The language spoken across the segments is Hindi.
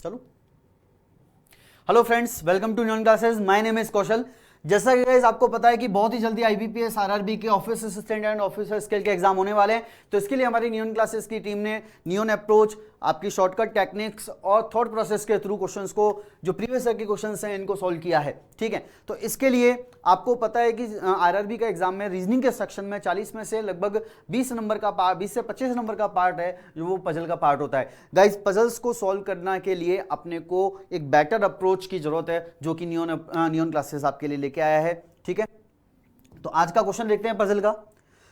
चलो, हेलो फ्रेंड्स, वेलकम टू न्यून क्लासेस। माय नेम इज कौशल। जैसा कि गाइस आपको पता है कि बहुत ही जल्दी आईबीपीएस आरआरबी के office assistant and officer skill के एग्जाम होने वाले हैं। तो इसके लिए हमारी न्यून क्लासेस की टीम ने न्यून अप्रोच, आपकी शॉर्टकट टेक्निक्स और थॉट प्रोसेस के थ्रू क्वेश्चंस को, जो प्रीवियस ईयर के क्वेश्चंस हैं, इनको सॉल्व किया है। ठीक है, तो इसके लिए आपको पता है कि आरआरबी का एग्जाम में रीजनिंग के सेक्शन में 40 में से लगभग 20 नंबर का पार्ट, 20 से 25 नंबर का पार्ट है जो वो पजल का पार्ट होता है। गाइस, पजल्स को सॉल्व करने के लिए अपने को एक बेटर अप्रोच की जरूरत है, जो कि न्यून क्लासेस आपके लिए लेके आया है। ठीक है, तो आज का क्वेश्चन देखते हैं पजल का।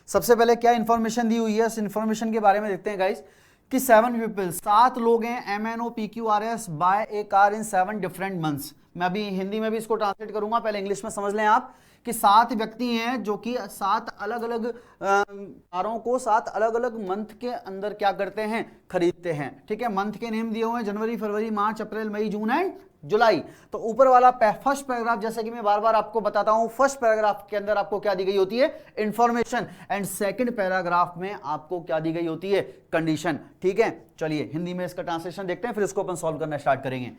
सबसे पहले क्या इंफॉर्मेशन दी हुई है, इस इंफॉर्मेशन के बारे में देखते हैं गाइस। कि 7 पीपल, 7 लोग हैं, MNOPQRS buy a car in 7 different months. मैं अभी हिंदी में भी इसको ट्रांसलेट करूंगा, पहले इंग्लिश में समझ लें आप। कि 7 व्यक्ति हैं जो कि 7 अलग अलग कारों को 7 अलग अलग मंथ के अंदर क्या करते हैं, खरीदते हैं। ठीक है, मंथ के नेम दिए हुए हैं जनवरी, फरवरी, मार्च, अप्रैल, मई, जून एंड जुलाई। तो ऊपर वाला फर्स्ट पैराग्राफ, जैसे कि मैं बार बार आपको बताता हूं, फर्स्ट पैराग्राफ के अंदर आपको क्या दी गई होती है, इंफॉर्मेशन, एंड सेकंड पैराग्राफ में आपको क्या दी गई होती है, कंडीशन। ठीक है, चलिए हिंदी में इसका ट्रांसलेशन देखते हैं, फिर इसको अपन सॉल्व करना स्टार्ट करेंगे।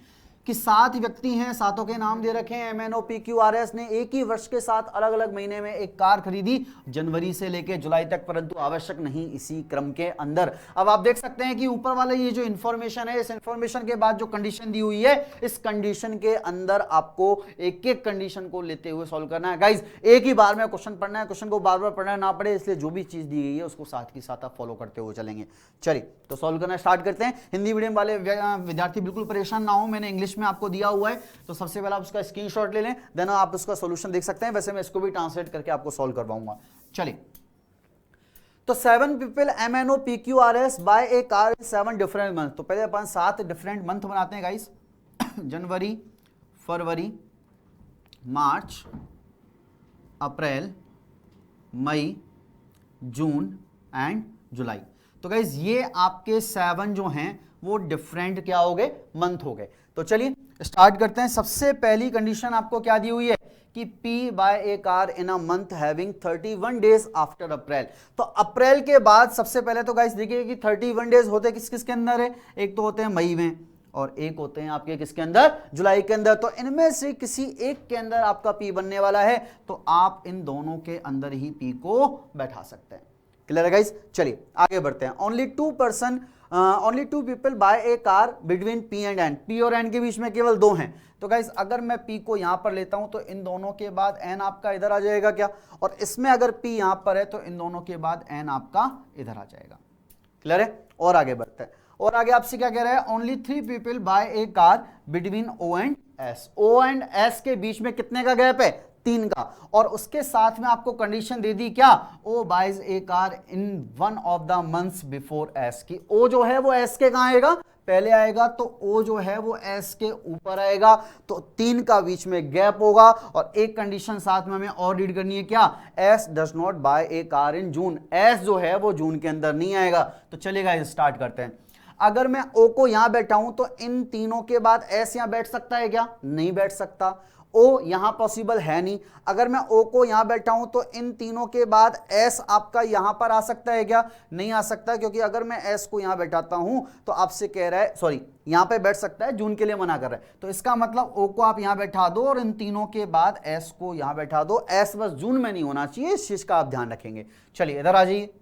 कि 7 व्यक्ति हैं, 7 के नाम दे रखे हैं। MNOPQRS ने एक ही वर्ष के साथ अलग अलग महीने में एक कार खरीदी, जनवरी से लेकर जुलाई तक, परंतु आवश्यक नहीं इसी क्रम के अंदर। अब आप देख सकते हैं कि ऊपर वाले ये जो इंफॉर्मेशन है, इस इंफॉर्मेशन के बाद जो कंडीशन दी हुई है, इस कंडीशन के अंदर आपको एक एक कंडीशन को लेते हुए सॉल्व करना है। गाइज, एक ही बार में क्वेश्चन पढ़ना है, क्वेश्चन को बार बार पढ़ना ना पड़े, इसलिए जो भी चीज दी गई है उसको साथ ही साथ आप फॉलो करते हुए चलेंगे। चलिए, तो सॉल्व करना स्टार्ट करते हैं। हिंदी मीडियम वाले विद्यार्थी बिल्कुल परेशान ना हो, मैंने इंग्लिश में आपको दिया हुआ है, तो सबसे पहले आप उसका स्क्रीनशॉट ले लें, देन आप उसका सॉल्यूशन देख सकते हैं। वैसे मैं इसको भी ट्रांसलेट करके आपको सॉल्व करवाऊंगा। चलिए, तो 7 people MNOPQRS buy a car in 7 different month. तो पहले अपन 7 डिफरेंट मंथ बनाते हैं guys. January, February, March, April, May, June and जुलाई। तो गाइस, ये आपके 7 जो हैं वो डिफरेंट क्या हो गए, मंथ हो गए। तो चलिए स्टार्ट करते हैं। सबसे पहली कंडीशन आपको क्या दी हुई है कि P buy a car in a month having 31 days after April. तो अप्रैल के बाद सबसे पहले तो गाइस देखिए कि 31 डेज होते किस किस के अंदर है, एक तो होते हैं मई में और एक होते हैं आपके किसके अंदर, जुलाई के अंदर। तो इनमें से किसी एक के अंदर आपका P बनने वाला है, तो आप इन दोनों के अंदर ही P को बैठा सकते हैं। क्लियर है गाइस? चलिए आगे बढ़ते हैं। Only two people buy a car between P and N। P और N के बीच में केवल 2 हैं। तो गाइस, अगर मैं P को यहां पर लेता हूं तो इन दोनों के बाद N आपका इधर आ जाएगा क्या, और इसमें अगर P यहां पर है तो इन दोनों के बाद N आपका इधर आ जाएगा। क्लियर है? और आगे बढ़ते हैं। और आगे आपसे क्या कह रहा है, only 3 people buy a car between O and S। O and S के बीच में कितने का गैप है, 3 का। और उसके साथ में आपको कंडीशन दे दी क्या, O buys a car in 1 of the months before S की। O जो है वो S के कहां आएगा, पहले आएगा, तो O जो है वो S के ऊपर आएगा। तो 3 का बीच में गैप होगा। और एक कंडीशन साथ में हमें और रीड करनी है क्या, S does not buy a car in June. S जो है वो जून के अंदर नहीं आएगा। तो चलिएगा स्टार्ट करते हैं। अगर मैं O को यहां बैठाऊं तो इन तीनों के बाद S यहां बैठ सकता है क्या, नहीं बैठ सकता। O यहां पॉसिबल है नहीं। अगर मैं O को यहां बैठाऊं तो इन तीनों के बाद S आपका यहां पर आ सकता है क्या, नहीं आ सकता, क्योंकि अगर मैं S को यहां बैठाता हूं तो आपसे कह रहा है, सॉरी यहां पे बैठ सकता है, जून के लिए मना कर रहा है। तो इसका मतलब O को आप यहां बैठा दो और इन तीनों के बाद S को यहां बैठा दो। S बस जून में नहीं होना चाहिए, इस चीज का आप ध्यान रखेंगे। चलिए इधर आ जाइए।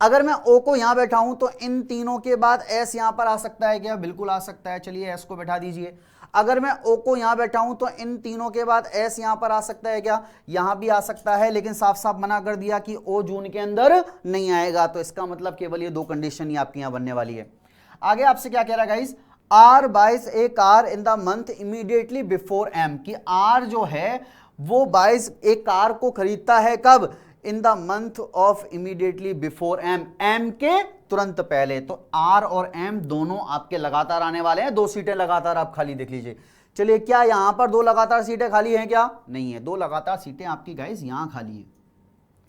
अगर मैं O को यहां बैठाऊं तो इन तीनों के बाद S यहां पर आ सकता है क्या, बिल्कुल आ सकता है। चलिए S को बैठा दीजिए। अगर मैं O को यहां बैठाऊं तो इन तीनों के बाद S यहां पर आ सकता है क्या, यहां भी आ सकता है, लेकिन साफ साफ मना कर दिया कि O जून के अंदर नहीं आएगा। तो इसका मतलब केवल ये 2 कंडीशन ही आपकी यहां बनने वाली है। आगे आपसे क्या कह रहा है guys, R buys a car in the month immediately before M। की R जो है वो बाइज एक कार को खरीदता है कब, इन the month of immediately before M। M के तुरंत पहले। तो R और M दोनों आपके लगातार आने वाले हैं। 2 सीटें लगातार आप खाली देख लीजिए। चलिए, क्या यहां पर 2 लगातार सीटें खाली हैं क्या, नहीं है। 2 लगातार सीटें आपकी गाइस यहां खाली हैं,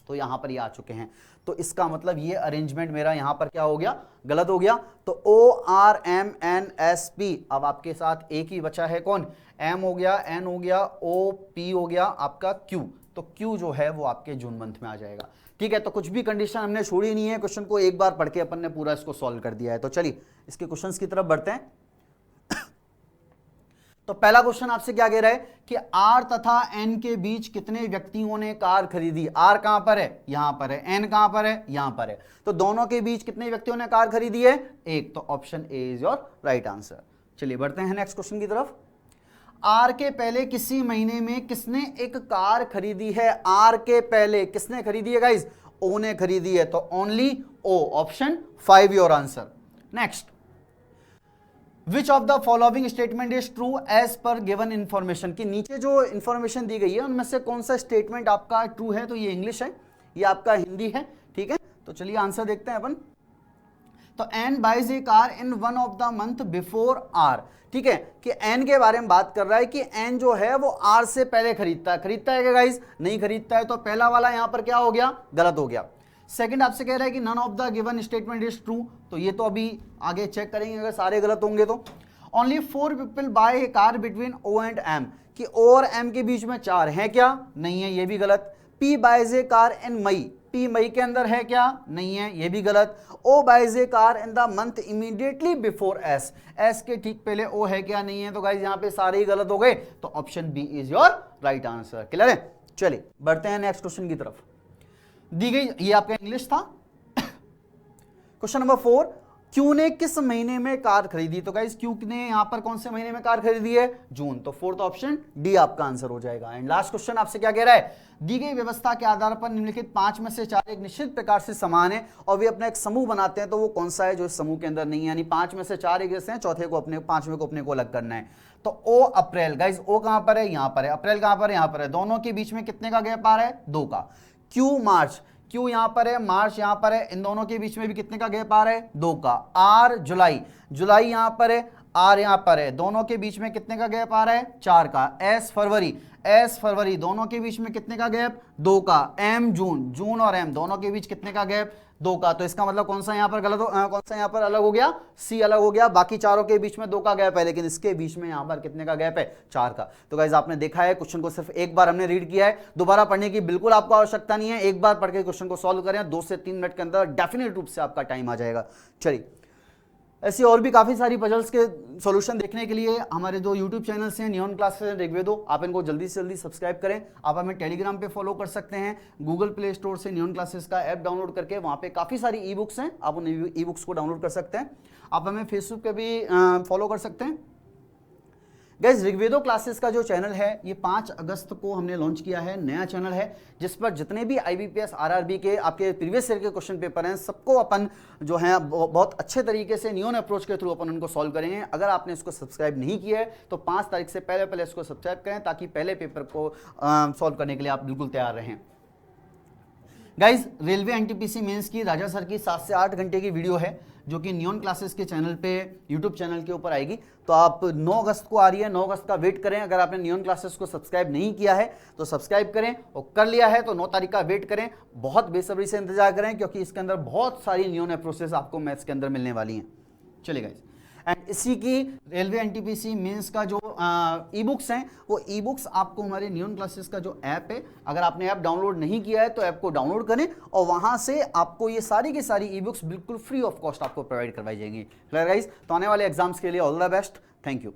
तो यहां पर ये आ चुके हैं। तो इसका मतलब ये अरेंजमेंट मेरा यहां पर क्या हो गया, गलत हो गया। तो ORMNSP। अब आपके साथ एक ही बचा है, कौन, M हो गया, N हो गया, OP हो गया आपका Q। तो Q जो है वो आपके जून मंथ में आ जाएगा। ठीक है, तो कुछ भी कंडीशन हमने छोड़ी नहीं है, क्वेश्चन को एक बार पढ़ के अपन ने पूरा इसको सॉल्व कर दिया है। तो चलिए इसके क्वेश्चंस की तरफ बढ़ते हैं। तो पहला क्वेश्चन आपसे क्या कह रहा है कि आर तथा एन के बीच कितने व्यक्तियों ने कार खरीदी। आर कहां पर है, यहां पर है, एन कहां पर है, यहां पर है, तो दोनों के बीच कितने व्यक्तियों ने कार खरीदी है, एक, तो option A is your right answer. चलिए बढ़ते हैं नेक्स्ट क्वेश्चन की तरफ। आर के पहले किसी महीने में किसने एक कार खरीदी है। आर के पहले किसने खरीदी है गाइस, ओ ने खरीदी है, तो only O, option 5 your answer. Next, which of the following statement is true as per given information, कि नीचे जो इंफॉर्मेशन दी गई है उनमें से कौन सा स्टेटमेंट आपका ट्रू है। तो ये इंग्लिश है, ये आपका हिंदी है, ठीक है। तो चलिए आंसर देखते हैं अपन। तो N buys a car in one of the month before R, ठीक है, कि एन के बारे में बात कर रहा है कि एन जो है वो आर से पहले खरीदता है क्या गाइज, नहीं खरीदता है, तो पहला वाला यहां पर क्या हो गया, गलत हो गया। सेकंड आपसे कह रहा है कि none of the given statement is true, तो ये तो अभी आगे चेक करेंगे अगर सारे गलत होंगे तो। Only 4 people buy a car between O and M, कि ओ और एम के बीच में 4 है क्या, नहीं है, ये भी गलत। P buys a car in May, P मई के अंदर है क्या, नहीं है, ये भी गलत। O buys a car in the month immediately before S, S के ठीक पहले ओ है क्या, नहीं है, तो गाइज यहाँ पे सारे ही गलत हो गए, तो option B is your right answer. Clear है। चलिए बढ़ते हैं नेक्स्ट क्वेश्चन की तरफ। दी गई, ये आपका इंग्लिश था। क्वेश्चन नंबर 4, क्यू ने किस महीने में कार खरीदी। तो गाइस क्यू ने यहां पर कौन से महीने में कार खरीदी है, जून, तो फोर्थ ऑप्शन डी आपका आंसर हो जाएगा। एंड लास्ट क्वेश्चन आपसे क्या कह रहा है, दी गई व्यवस्था के आधार पर निम्नलिखित 5 में से 4 एक निश्चित प्रकार से समान है और वे अपना एक समूह बनाते हैं, तो वो कौन सा है जो इस समूह के अंदर नहीं है, यानी 5 में से 4 एक जैसे हैं, चौथे को अपने, 5वें को अपने को अलग करना है। तो ओ अप्रैल, गाइस ओ कहां पर है, यहां पर है, अप्रैल कहां पर है, यहां पर है, दोनों के बीच में कितने का गैप आ रहा है, 2 का। क्यू मार्च, क्यू यहां पर है, मार्च यहां पर है, इन दोनों के बीच में भी कितने का गैप आ रहा है, 2 का। आर जुलाई, जुलाई यहां पर है, आर यहां पर है, दोनों के बीच में कितने का गैप आ रहा है, 4 का। एस फरवरी, एस फरवरी, दोनों के बीच में कितने का गैप, 2 का। एम जून, जून और एम दोनों के बीच कितने का गैप, 2 का। तो इसका मतलब कौन सा यहां पर गलत कौन सा यहां पर अलग हो गया, सी अलग हो गया। बाकी चारों के बीच में 2 का गैप है, लेकिन इसके बीच में यहां पर कितने का गैप है, 4 का। तो गाइस आपने देखा है, क्वेश्चन को सिर्फ एक बार हमने रीड किया है, दोबारा पढ़ने की बिल्कुल आपको आवश्यकता नहीं है। एक बार पढ़ के क्वेश्चन को सॉल्व करें, 2 से 3 मिनट के अंदर डेफिनेट रूप से आपका टाइम आ जाएगा। चलिए, ऐसी और भी काफ़ी सारी पजल्स के सॉल्यूशन देखने के लिए हमारे जो यूट्यूब चैनल्स हैं, नियॉन क्लासेस, ऋग्वेदो, आप इनको जल्दी से जल्दी सब्सक्राइब करें। आप हमें टेलीग्राम पे फॉलो कर सकते हैं, गूगल प्ले स्टोर से नियॉन क्लासेस का ऐप डाउनलोड करके, वहाँ पे काफ़ी सारी ई बुक्स हैं, आप उन ई बुक्स को डाउनलोड कर सकते हैं। आप हमें फेसबुक पे भी फॉलो कर सकते हैं। गाइस ऋग्वेदो क्लासेस का जो चैनल है, ये 5 अगस्त को हमने लॉन्च किया है, नया चैनल है, जिस पर जितने भी IBPS RRB के आपके प्रीवियस ईयर के क्वेश्चन पेपर हैं, सबको अपन जो है बहुत अच्छे तरीके से नियॉन अप्रोच के थ्रू अपन उनको सॉल्व करेंगे। अगर आपने इसको सब्सक्राइब नहीं किया है तो 5 तारीख से पहले इसको सब्सक्राइब करें, ताकि पहले पेपर को सॉल्व करने के लिए आप बिल्कुल तैयार रहें। गाइज रेलवे NTPC मेंस की राजा सर की 7 से 8 घंटे की वीडियो है, जो कि नियॉन क्लासेस के चैनल पे, यूट्यूब चैनल के ऊपर आएगी। तो आप 9 अगस्त को आ रही है, 9 अगस्त का वेट करें। अगर आपने नियॉन क्लासेस को सब्सक्राइब नहीं किया है तो सब्सक्राइब करें, और कर लिया है तो 9 तारीख का वेट करें। बहुत बेसब्री से इंतजार करें, क्योंकि इसके अंदर बहुत सारी नियॉन अप्रोचेस आपको मैथ्स के अंदर मिलने वाली हैं। चलिए गाइज, एंड इसी की रेलवे NTPC मेंस का जो ई बुक्स हैं, वो ई बुक्स आपको हमारे नियॉन क्लासेस का जो ऐप है, अगर आपने ऐप डाउनलोड नहीं किया है तो ऐप को डाउनलोड करें, और वहां से आपको ये सारी की सारी ई बुक्स बिल्कुल फ्री ऑफ कॉस्ट आपको प्रोवाइड करवाई जाएंगी। क्लियर गाइस, तो आने वाले एग्जाम्स के लिए all the best. Thank you.